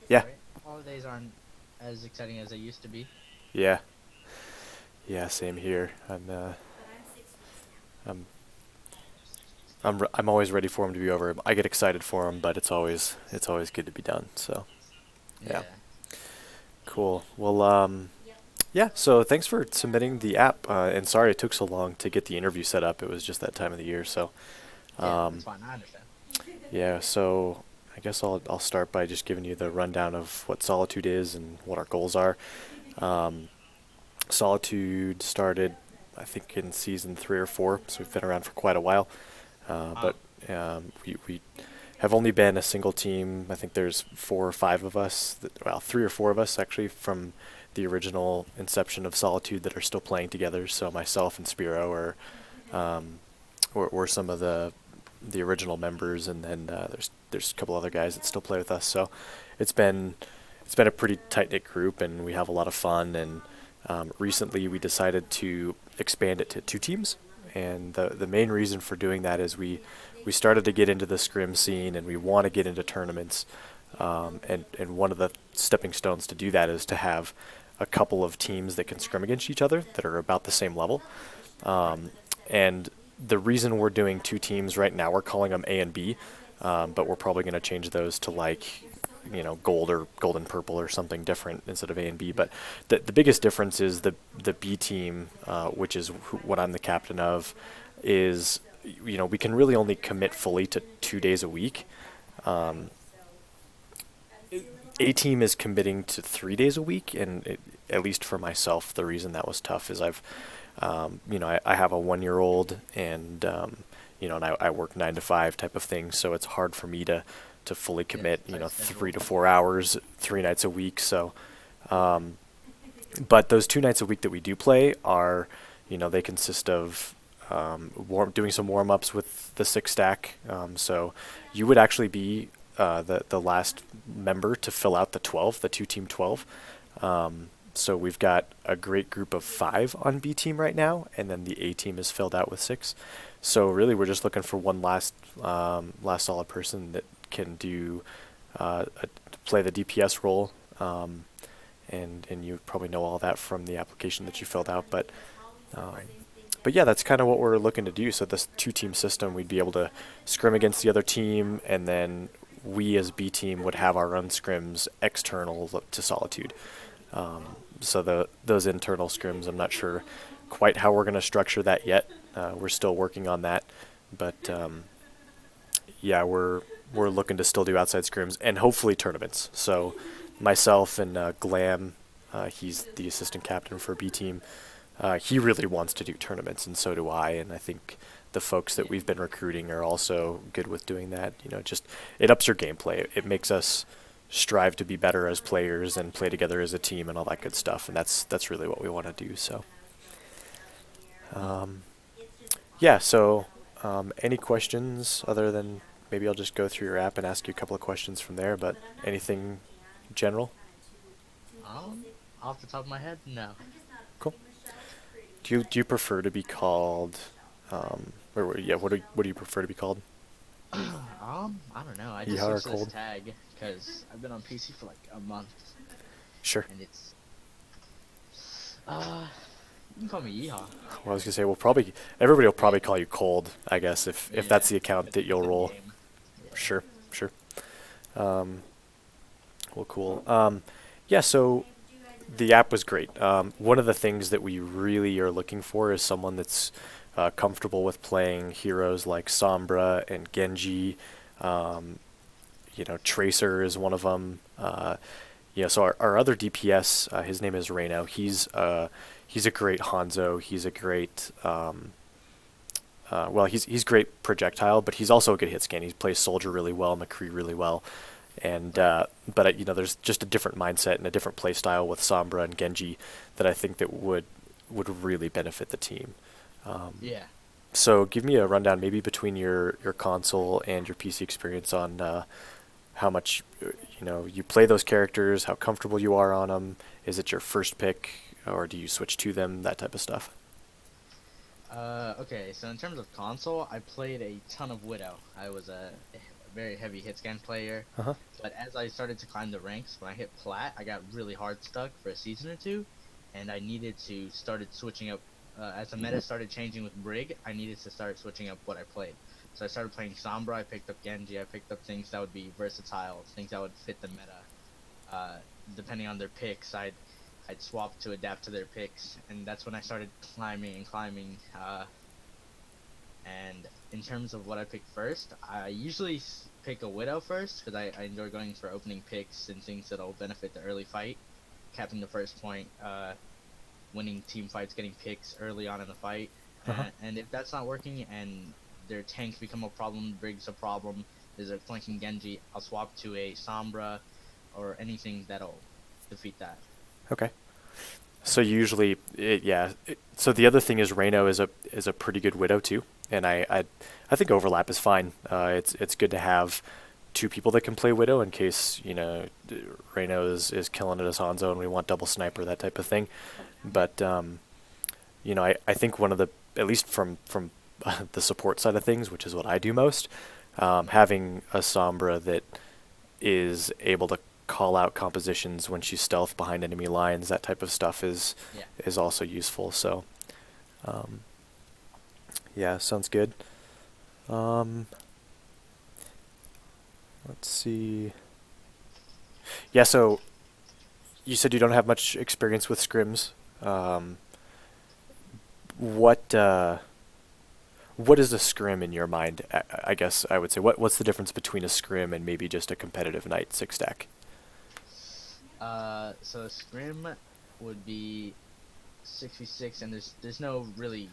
Yeah, right? Holidays aren't as exciting as they used to be. yeah, yeah. Same here. I'm, I'm always ready for them to be over. I get excited for them, but it's always good to be done. So, yeah, Yeah. cool. Well, yeah. So thanks for submitting the app. And sorry it took so long to get the interview set up. It was just that time of the year. So, Yeah, that's um, fine. I understand. yeah. So I guess I'll start by just giving you the rundown of what Solitude is and what our goals are. Um, Solitude started, I think, in season 3 or 4, so we've been around for quite a while. But Wow. we have only been a single team. I think there's 4 or 5 of us, well, 3 or 4 of us actually from the original inception of Solitude that are still playing together. So myself and Spiro um, were some of the original members, and then there's a couple other guys that still play with us. So it's been it's been a pretty tight knit group, and we have a lot of fun. And recently, we decided to expand it to 2 teams, and the main reason for doing that is we started to get into the scrim scene, and we want to get into tournaments. And one of the stepping stones to do that is to have a couple of teams that can scrim against each other that are about the same level. Right. And the reason we're doing 2 teams right now, we're calling them A and B, but we're probably going to change those to like, gold or gold and purple or something different instead of A and B. Yeah. But the biggest difference is the B team, which is what I'm the captain of, is we can really only commit fully to 2 days a week. Um, A team is committing to 3 days a week, and at least for myself, the reason that was tough is I have a 1 year old, and and I work 9 to 5 type of thing, so it's hard for me to fully Yeah, it's commit, a tight schedule. 3 to 4 hours, 3 nights a week. So, but those 2 nights a week that we do play are, they consist of doing some warm ups with the 6 stack. So you would actually be the last member to fill out the 12, the 2 team 12. So we've got a great group of 5 on B team right now, and then the A team is filled out with 6. So really, we're just looking for one last solid person that can play the DPS role. And you probably know all that from the application that you filled out. Um, Right. but yeah, that's kind of what we're looking to do. So this 2 team system, we'd be able to scrim against the other team, and then we as B team would have our own scrims external to Solitude. So those internal scrims, I'm not sure quite how we're going to structure that yet. We're still working on that, but yeah, we're looking to still do outside scrims and hopefully tournaments. So myself and Glam, he's the assistant captain for B team. He really wants to do tournaments, and so do I. And I think the folks that Yeah. we've been recruiting are also good with doing that. Just it ups your gameplay. It makes us strive to be better as players and play together as a team and all that good stuff. And that's really what we want to do. So Mm. yeah. So any questions other than maybe I'll just go through your app and ask you a couple of questions from there. But anything general? Off the top of my head, no. Cool. Do you prefer to be called? Or yeah, what do you prefer to be called? I don't know. I just Yeehaw or switched to this cold? tag because I've been on PC for like a month, Sure. and it's uh, you can call me Yeehaw. Well, I was gonna say, everybody will probably call you cold, I guess, if Yeah, that's the account that you'll it's in roll. game. Yeah. Sure, sure. Um, well, cool. Yeah, so the app was great. One of the things that we really are looking for is someone that's comfortable with playing heroes like Sombra and Genji. Um, Tracer is one of them. So our other DPS, his name is Reno. He's a great Hanzo. He's a great well, he's great projectile, but he's also a good hit scan. He plays Soldier really well, McCree really well, and Right. but there's just a different mindset and a different play style with Sombra and Genji that I think that would really benefit the team. Um, Yeah. so give me a rundown, maybe between your console and your PC experience on how much you play those characters, how comfortable you are on them. Is it your first pick, or do you switch to them? That type of stuff. Okay. So in terms of console, I played a ton of Widow. I was a very heavy hit scan player. Uh-huh. But as I started to climb the ranks, when I hit plat, I got really hard stuck for a season or two, and I needed to started switching up. As the meta started changing with Brig, I needed to start switching up what I played. So I started playing Sombra. I picked up Genji. I picked up things that would be versatile, things that would fit the meta. Depending on their picks, I'd swap to adapt to their picks, and that's when I started climbing and climbing. And in terms of what I pick first, I usually pick a Widow first because I enjoy going for opening picks and things that'll benefit the early fight, capping the first point, winning team fights, getting picks early on in the fight. Uh-huh. And if that's not working and their tanks become a problem, Brig's a problem, there's a flanking Genji, I'll swap to a Sombra or anything that'll defeat that. Okay. So usually, so the other thing is Reno is a pretty good Widow too, and I think overlap is fine. It's good to have two people that can play Widow in case Reno is killing it as Hanzo and we want double sniper, that type of thing. But I think one of the, at least from the support side of things, which is what I do most, having a Sombra that is able to call out compositions when she's stealth behind enemy lines, that type of stuff is also useful. So sounds good. Let's see. Yeah, so you said you don't have much experience with scrims. What is a scrim in your mind? I guess I would say what's the difference between a scrim and maybe just a competitive night six stack? So a scrim would be 6v6, and there's no really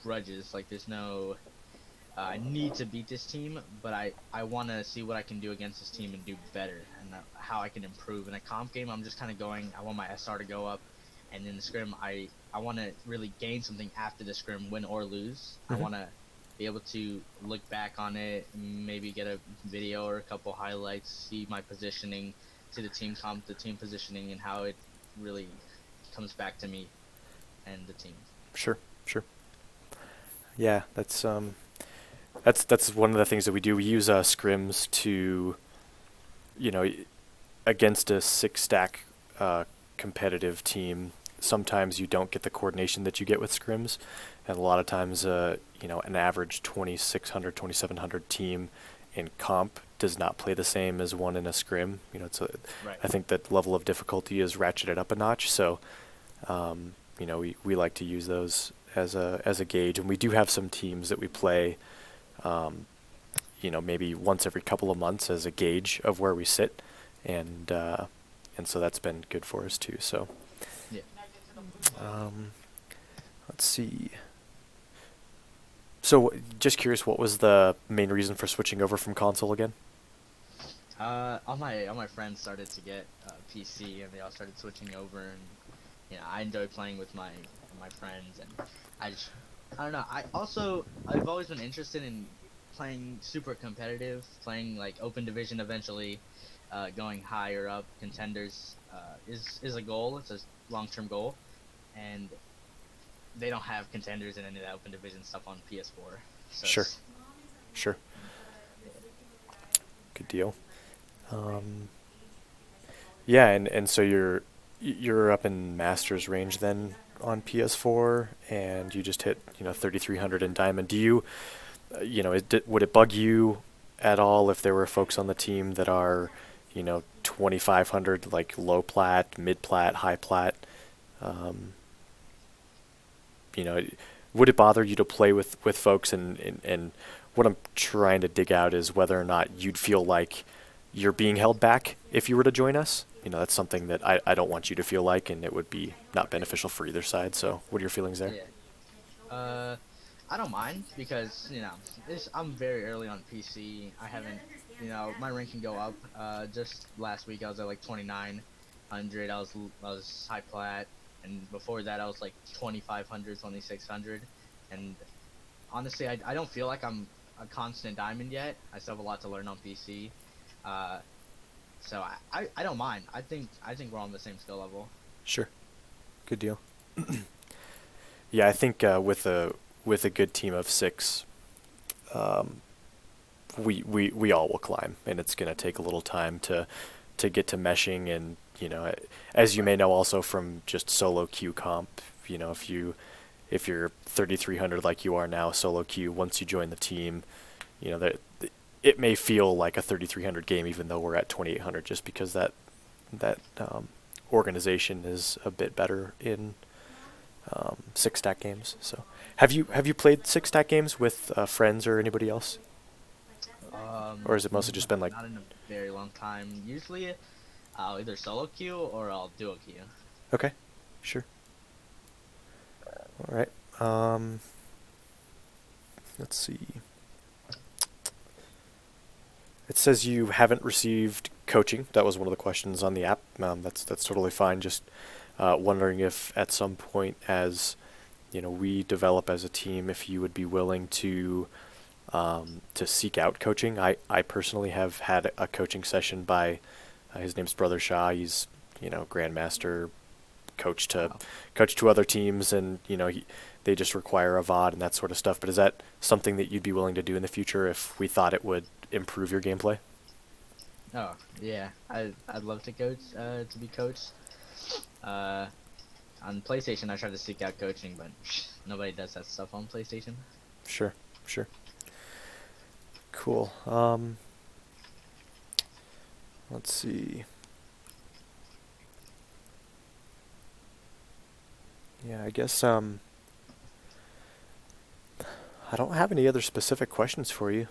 grudges. Like there's no I need to beat this team, but I want to see what I can do against this team and do better, and how I can improve. In a comp game, I'm just kind of going, I want my SR to go up, and in the scrim, I want to really gain something after the scrim, win or lose. Mm-hmm. I want to be able to look back on it, maybe get a video or a couple highlights, see my positioning, see the team comp, the team positioning, and how it really comes back to me and the team. Sure. Yeah, that's one of the things that we do. We use scrims to, against a six stack competitive team. Sometimes you don't get the coordination that you get with scrims, and a lot of times, an average 2600, 2700 team in comp does not play the same as one in a scrim. Right. I think that level of difficulty is ratcheted up a notch. So, we like to use those as a gauge, and we do have some teams that we play, maybe once every couple of months as a gauge of where we sit, and so that's been good for us too. So, Yeah. Let's see. So, just curious, what was the main reason for switching over from console again? All my friends started to get PC, and they all started switching over, and I enjoy playing with my friends, and I don't know. I've always been interested in playing super competitive, playing like open division eventually, going higher up. Contenders is a goal. It's a long-term goal, and they don't have contenders in any of that open division stuff on PS4. So Sure. Good deal. Yeah, and so you're up in Masters range then on PS4, and you just hit 3300 in Diamond. Do you, would it bug you at all if there were folks on the team that are 2500, like low plat, mid plat, high plat? Would it bother you to play with folks? And what I'm trying to dig out is whether or not you'd feel like you're being held back if you were to join us. That's something that I don't want you to feel like, and it would be not beneficial for either side. So what are your feelings there? Yeah. I don't mind because, I'm very early on PC. I haven't, my rank can go up. Just last week I was at like 2900. I was high plat, and before that I was like 2500, 2600. And honestly, I don't feel like I'm a constant diamond yet. I still have a lot to learn on PC. So I don't mind. I think we're on the same skill level. Sure. Good deal. Yeah, I think with a good team of six, we all will climb, and it's going to take a little time to get to meshing. And as you may know also from just solo queue comp, if you're 3300 like you are now solo queue, once you join the team, that it may feel like a 3300 game even though we're at 2800, just because that organization is a bit better in six stack games. So have you played six stack games with friends or anybody else? Or has it mostly just been like, Not in a very long time. Usually, I'll either solo queue or I'll duo queue. okay, sure. All right. Let's see. It says you haven't received coaching. That was one of the questions on the app. That's totally fine. Just wondering if at some point, as we develop as a team, if you would be willing to seek out coaching. I personally have had a coaching session by his name's Brother Shah. He's grandmaster, coach to other teams, and they just require a VOD and that sort of stuff. But is that something that you'd be willing to do in the future if we thought it would improve your gameplay? Oh yeah, I'd love to coach. To be coached. On PlayStation, I tried to seek out coaching, but nobody does that stuff on PlayStation. Sure. Cool. Let's see. Yeah, I guess I don't have any other specific questions for you.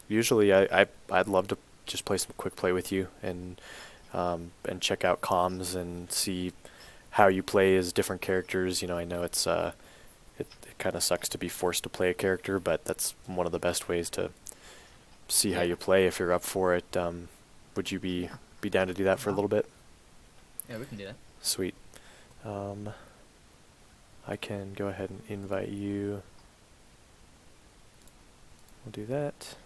Usually I'd love to just play some quick play with you and check out comms and see how you play as different characters. I know it kind of sucks to be forced to play a character, but that's one of the best ways to see how you play if you're up for it. Would you be down to do that for a little bit? Yeah, we can do that. Sweet. I can go ahead and invite you. We'll do that.